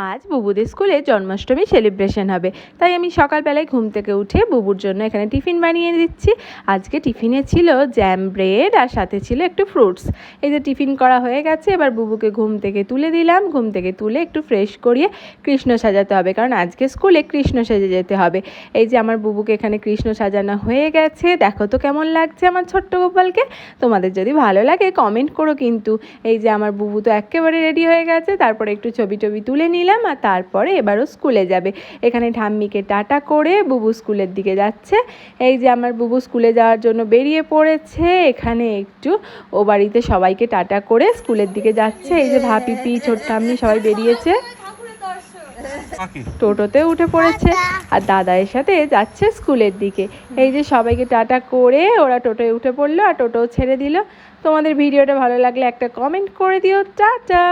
আজ বুবুদের স্কুলে জন্মাষ্টমী সেলিব্রেশন হবে, তাই আমি সকালবেলায় ঘুম থেকে উঠে বুবুর জন্য এখানে টিফিন বানিয়ে দিচ্ছি। আজকে টিফিনে ছিল জ্যাম, ব্রেড আর সাথে ছিল একটু ফ্রুটস। এই যে টিফিন করা হয়ে গেছে, এবার বুবুকে ঘুম থেকে তুলে দিলাম। ঘুম থেকে তুলে একটু ফ্রেশ করিয়ে কৃষ্ণ সাজাতে হবে, কারণ আজকে স্কুলে কৃষ্ণ সেজে যেতে হবে। এই যে আমার বুবুকে এখানে কৃষ্ণ সাজানো হয়ে গেছে, দেখো তো কেমন লাগছে আমার ছোট্ট গোপালকে। তোমাদের যদি ভালো লাগে কমেন্ট করো কিন্তু। এই যে আমার বুবু তো একেবারে রেডি হয়ে গেছে, তারপরে একটু ছবি তুলে নিলাম আর তারপরে এবারও স্কুলে যাবে। এখানে ঠাম্মিকে টাটা করে বুবু স্কুলের দিকে যাচ্ছে। এই যে আমার বুবু স্কুলে যাওয়ার জন্য বেরিয়ে পড়েছে। এখানে একটু ও বাড়িতে সবাইকে টাটা করে স্কুলের দিকে যাচ্ছে। এই যে ভাপিপি, ছোট ঠাম্মি সবাই বেরিয়েছে, টোটোতে উঠে পড়েছে আর দাদায়ের সাথে যাচ্ছে স্কুলের দিকে। এই যে সবাইকে টাটা করে ওরা টোটোয় উঠে পড়লো আর টোটো ছেড়ে দিল। তোমাদের ভিডিওটা ভালো লাগলে একটা কমেন্ট করে দিও। টাটা।